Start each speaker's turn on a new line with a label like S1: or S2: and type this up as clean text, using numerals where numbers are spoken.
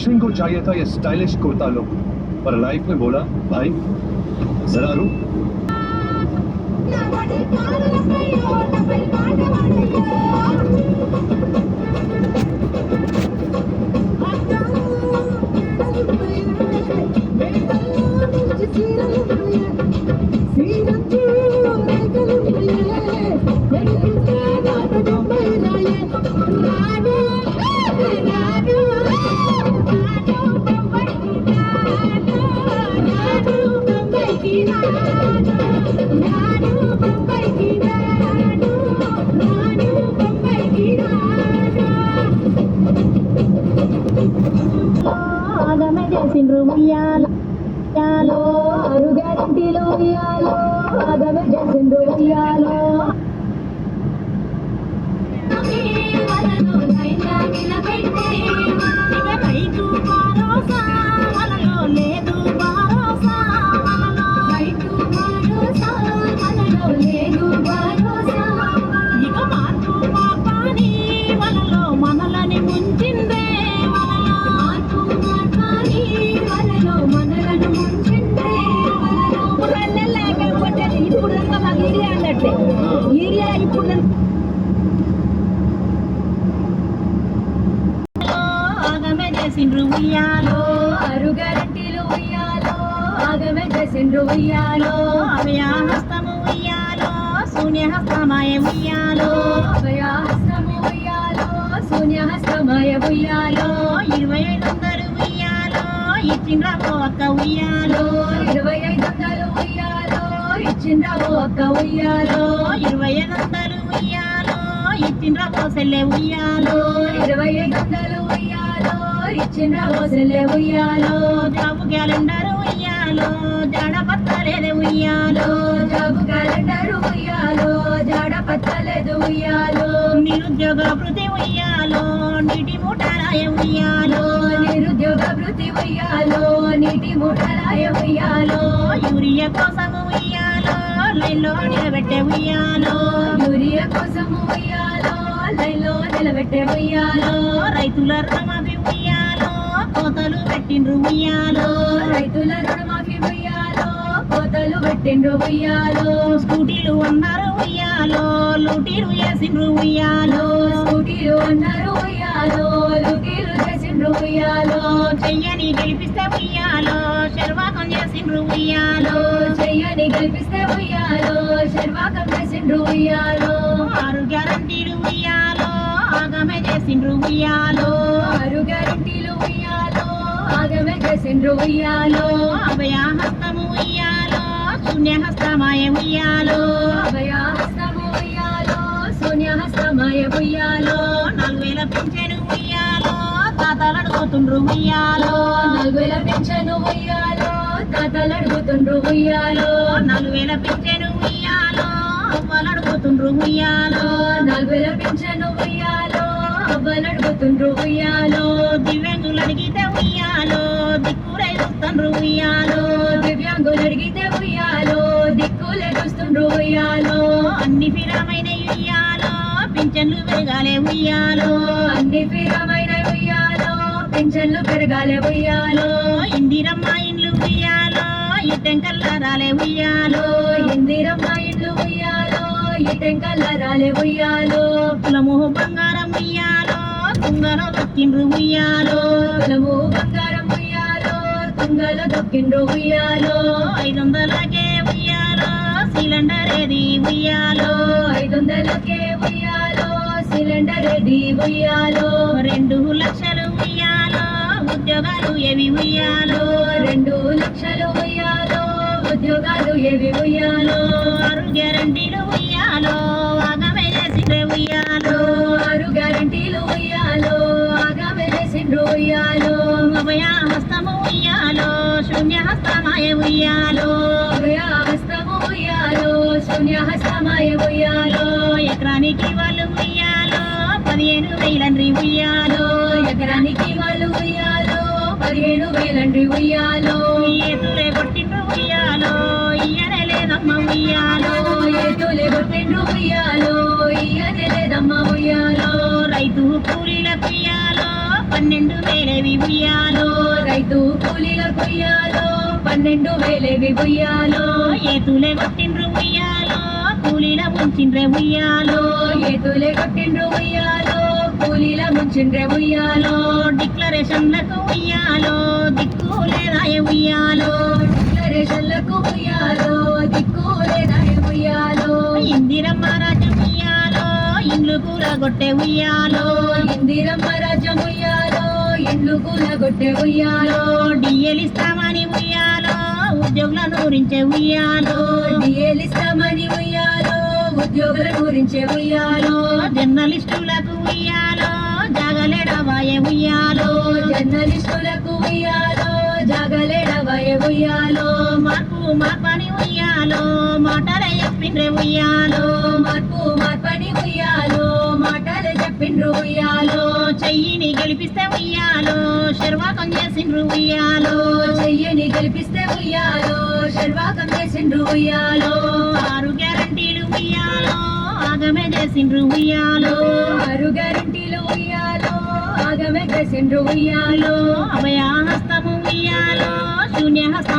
S1: अश्विन को चाहिए था ये स्टाइलिश कुर्ता लुक, पर लाइफ ने बोला भाई जरा रुक।
S2: చేసిండ్రు ఉయ్యాలో ఆరు గ్యారంటీలు ఉయ్యాలో ఆగమే చేసిండ్రు ఉయ్యాలో మనలని ముంచిందే ఏరియా ఇప్పుడు ఆగమే చేసిండ్రు ఉయ్యాలో ఆరు గ్యారంటీలు ఉయ్యాలో ఆగమే చేసిండ్రు ఉయ్యాలో అభయహస్తము ఉయ్యాలో శూన్యహస్తమాయ ఉయ్యాలో అభయహస్తము ఉయ్యాలో శూన్యహస్తమాయ ఉయ్యాలో 2500 ఉయ్యాలో ఇచ్చిండ్రావో అక్క ఉయ్యాలో 2500 ఉయ్యాలో ఇచ్చిండ్రావో అక్క ఉయ్యాలో 2500 ఉయ్యాలో ఇచ్చిండ్రావో సెల్లె ఉయ్యాలో 2500 ఉయ్యాలో ఇచ్చిండ్రావో సెల్లె ఉయ్యాలో జాబు క్యాలెండర్ ఉయ్యాలో జాడ పత్తలేదు ఉయ్యాలో జాబు క్యాలెండర్ ఉయ్యాలో జాడ పత్తలేదు ఉయ్యాలో నిరుద్యోగ వృత్తి ఉయ్యాలో నీటి మూటరాయ ఉయ్యాలో నిరుద్యోగ వృత్తి ఉయ్యాలో నీటి మూటరాయ ఉయ్యాలో యూరియా కోసము ఉయ్యాలో లైన్లో నిలబెట్టే ఉయ్యాలో యూరియా కోసము ఉయ్యాలో లైన్లో నిలబెట్టే ఉయ్యాలో రైతుల రుణమాఫీ ఉయ్యాలో కోతలు పెట్టిండ్రు ఉయ్యాలో రైతుల రుణమాఫీ ఉయ్యాలో కోతలు పెట్టిండ్రు ఉయ్యాలో స్కూటీలు అన్నారు ఉయ్యాలో లూటీలు చేసిండ్రు ఉయ్యాలో స్కూటీలు అన్నారు ఉయ్యాలో లూటీలు చేసిండ్రు ఉయ్యాలో చెయ్యని గెలిపిస్తే ఉయ్యాలో శర్వాకం చేసిండ్రు ఉయ్యాలో చెయ్యని గెలిపిస్తే ఉయ్యాలో శర్వాకం చేసిండ్రు ఉయ్యాలో ఆరు గ్యారంటీలు ఉయ్యాలో ఆగమే చేసిండ్రు ఉయ్యాలో ఆరు గ్యారంటీలు ఉయ్యాలో ఆగమే చేసిండ్రు ఉయ్యాలో అభయహస్తము ఉయ్యాలో శూన్యహస్తమాయ ఉయ్యాలో అభయహస్తము ఉయ్యాలో శూన్యహస్తమాయ ఉయ్యాలో 4000 పింఛను ఉయ్యాలో తాతలు అడుగుతుండ్రు ఉయ్యాలో 4000 పింఛను ఉయ్యాలో తాతలు అడుగుతుండ్రు ఉయ్యాలో 4000 పింఛను ఉయ్యాలో అవ్వలు అడుగుతుండ్రు ఉయ్యాలో 4000 పింఛను ఉయ్యాలో అవ్వలు అడుగుతుండ్రు ఉయ్యాలో దివ్యాంగులు అడిగితే ఉయ్యాలో దిక్కులే చూస్తుండ్రు ఉయ్యాలో దివ్యాంగులు అడిగితే ఉయ్యాలో దిక్కులే చూస్తుండ్రు ఉయ్యాలో అన్ని ఫిరామైన ఉయ్యాలో పింఛన్లు పెరగాలే ఉయ్యాలో అన్ని ఫిరామైన ఉయ్యాలో పింఛన్లు పెరగాలే ఉయ్యాలో ఇందిరమ్మ ఇండ్లు ఉయ్యాలో ఇటెంకల్లా రాలే ఉయ్యాలో ఇందిరమ్మ ఇండ్లు ఉయ్యాలో ఇటెంకల్లా రాలే ఉయ్యాలో కులము బంగారం ఉయ్యాలో తుంగలో దొక్కిండ్రు ఉయ్యాలో కులము బంగారం ఉయ్యాలో తుంగలో దొక్కిండ్రు ఉయ్యాలో 500కే ఉయ్యాలో సిలిండర్ ఏది ఉయ్యాలో 500కే ఉయ్యాలో సిలిండర్ ఏది ఉయ్యాలో 2 లక్షలు ఉయ్యాలో ఉద్యోగాలు ఏవి ఉయ్యాలో 2 లక్షలు ఉయ్యాలో ఉద్యోగాలు ఏవి ఉయ్యాలో ఆరు గ్యారంటీలు ఉయ్యాలో ఆగమే చేసిండ్రు ఉయ్యాలో ఆరు గ్యారంటీలు ఉయ్యాలో ఆగమే చేసిండ్రు ఉయ్యాలో అభయహస్తము ఉయ్యాలో శూన్యహస్తమాయ ఉయ్యాలో అభయహస్తము ఉయ్యాలో శూన్యహస్తమాయ ఉయ్యాలో ఎకరానికి వాళ్ళు ఉయ్యాలో 15,000 ఉయ్యాలో ఎకరానికి వాళ్ళు ఉయ్యాలో 15,000 ఉయ్యాలో ఏతులే కొట్టిండ్రు ఉయ్యాలో ఇయ్యనే లేదమ్మ ఉయ్యాలో ఏతులే కొట్టిండ్రు ఉయ్యాలో ఇయ్యనే లేదమ్మ ఉయ్యాలో రైతు కూలీలకు ఉయ్యాలో 12,000 ఉయ్యాలో
S3: రైతు కూలీల ఉయ్యాలో 12,000 ఉయ్యాలో
S2: ఏతులే కొట్టిండ్రు ఉయ్యాలో కూలీల ముంచిండ్రే ఉయ్యాలో
S3: ఏతులే కొట్టిండ్రు ఉయ్యాలో కూలీల ముంచిండ్రే ఉయ్యాలో
S2: డిక్లరేషన్లకు ఉయ్యాలో దిక్కు లేదాయ ఉయ్యాలో
S3: డిక్లరేషన్లకు ఉయ్యాలో దిక్కు లేదాయ ఉయ్యాలో
S2: ఇందిరమ్మ రాజ్యం ఉయ్యాలో ఇండ్లు కూలగొట్టే ఉయ్యాలో
S3: ఇందిరమ్మ రాజ్యం ఉయ్యాలో ఇండ్లు కూలగొట్టే ఉయ్యాలో
S2: డిఎల్ ఇస్తామని ఉయ్యాలో ఉద్యోగుల నూరించే ఉయ్యాలో
S3: డిఎలిస్తామని ఉయ్యాలో ఉద్యోగుల గురించే ఉయ్యాలో
S2: జర్నలిస్టులకు ఉయ్యాలో జాగలేడవాయ ఉయ్యాలో
S3: జర్నలిస్టులకు ఉయ్యాలో జాగలేడవయ ఉయ్యాలో
S2: మార్పని ఉయ్యాలో మాటలే చెప్పిండ్రే ఉయ్యాలో
S3: మార్పని ఉయ్యాలో మాటలు చెప్పిండ్రు ఉయ్యాలో
S2: చెయ్యిని గెలిపిస్తే ఉయ్యాలో శర్వాకం చేసిండ్రు ఉయ్యాలో
S3: చెయ్యని గెలిపిస్తే ఉయ్యాలో శర్వాకం చేసిండ్రు ఉయ్యాలో
S2: 6 గ్యారంటీలు ఉయ్యాలో ఆగమే చేసిండ్రు ఉయ్యాలో
S3: 6 గ్యారంటీలు ఉయ్యాలో ఆగమే చేసిండ్రు ఉయ్యాలో
S2: అభయహస్తము ఉయ్యాలో శూన్యహస్తం